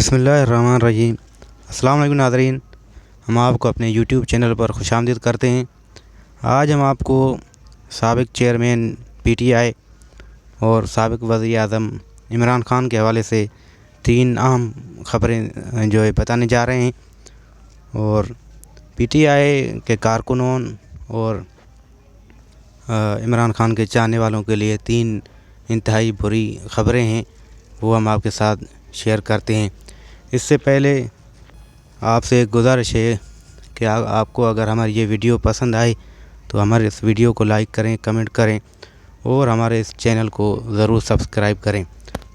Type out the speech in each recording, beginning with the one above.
بسم اللہ الرحمن الرحیم۔ السلام علیکم ناظرین، ہم آپ کو اپنے یوٹیوب چینل پر خوش آمدید کرتے ہیں۔ آج ہم آپ کو سابق چیئرمین پی ٹی آئی اور سابق وزیر اعظم عمران خان کے حوالے سے 3 اہم خبریں بتانے جا رہے ہیں، اور پی ٹی آئی کے کارکنوں اور عمران خان کے چاہنے والوں کے لیے 3 انتہائی بری خبریں ہیں، وہ ہم آپ کے ساتھ شیئر کرتے ہیں۔ اس سے پہلے آپ سے ایک گزارش ہے کہ آپ کو اگر ہماری یہ ویڈیو پسند آئے تو ہمارے اس ویڈیو کو لائک کریں، کمنٹ کریں اور ہمارے اس چینل کو ضرور سبسکرائب کریں۔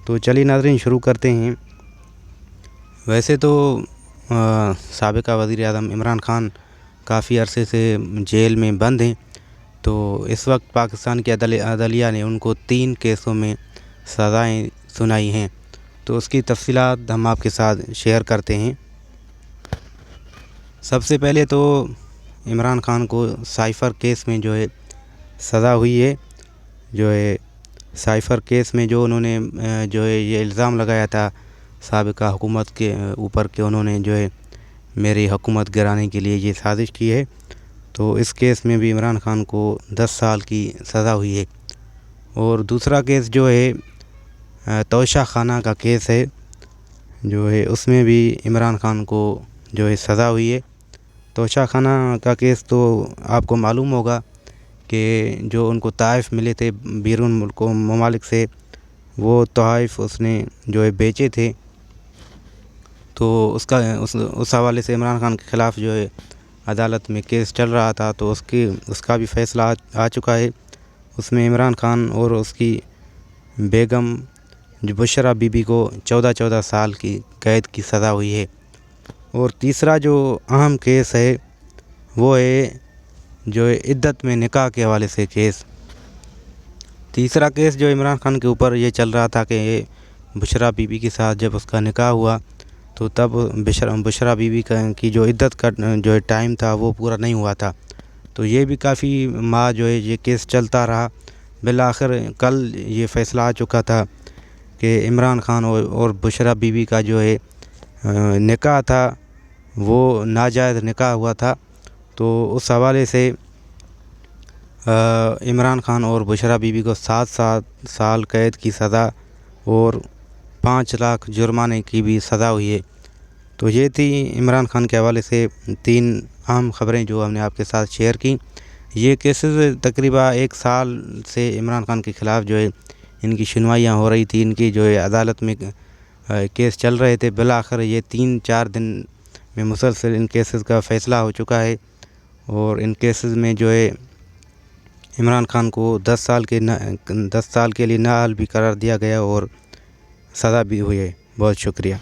تو چلیے ناظرین، شروع کرتے ہیں۔ ویسے تو سابقہ وزیر اعظم عمران خان کافی عرصے سے جیل میں بند ہیں، تو اس وقت پاکستان کی عدلیہ نے ان کو 3 کیسوں میں سزائیں سنائی ہیں، تو اس کی تفصیلات ہم آپ کے ساتھ شیئر کرتے ہیں۔ سب سے پہلے تو عمران خان کو سائفر کیس میں سزا ہوئی ہے۔ سائفر کیس میں انہوں نے یہ الزام لگایا تھا سابقہ حکومت کے اوپر کہ انہوں نے میری حکومت گرانے کے لیے یہ سازش کی ہے، تو اس کیس میں بھی عمران خان کو 10 سال کی سزا ہوئی ہے۔ اور دوسرا کیس توشہ خانہ کا کیس ہے، اس میں بھی عمران خان کو سزا ہوئی ہے۔ توشہ خانہ کا کیس تو آپ کو معلوم ہوگا کہ ان کو تحائف ملے تھے بیرون ممالک سے، وہ تحائف اس نے بیچے تھے، تو اس حوالے سے عمران خان کے خلاف عدالت میں کیس چل رہا تھا، تو اس کا بھی فیصلہ آ چکا ہے۔ اس میں عمران خان اور اس کی بیگم بشرا بی بی کو 14 سال کی قید کی سزا ہوئی ہے۔ اور تیسرا اہم کیس ہے وہ ہے عدت میں نکاح کے حوالے سے کیس۔ تیسرا کیس عمران خان کے اوپر یہ چل رہا تھا کہ بشرا بی بی کے ساتھ جب اس کا نکاح ہوا تو تب بشرا بی بی کی عدت کا ٹائم تھا وہ پورا نہیں ہوا تھا، تو یہ بھی کافی ماہ یہ کیس چلتا رہا۔ بالآخر کل یہ فیصلہ آ چکا تھا کہ عمران خان اور بشرا بی بی کا نکاح تھا وہ ناجائز نکاح ہوا تھا، تو اس حوالے سے عمران خان اور بشرا بی بی کو 7 سال قید کی سزا اور 5 لاکھ جرمانے کی بھی سزا ہوئی ہے۔ تو یہ تھی عمران خان کے حوالے سے 3 اہم خبریں جو ہم نے آپ کے ساتھ شیئر کی۔ یہ کیسز تقریباً 1 سال سے عمران خان کے خلاف ان کی سنوائیاں ہو رہی تھی، ان کی عدالت میں کیس چل رہے تھے۔ بالآخر یہ 3-4 دن میں مسلسل ان کیسز کا فیصلہ ہو چکا ہے، اور ان کیسز میں عمران خان کو 10 سال کے لیے نااہل بھی قرار دیا گیا اور سزا بھی ہوئی ہے۔ بہت شکریہ۔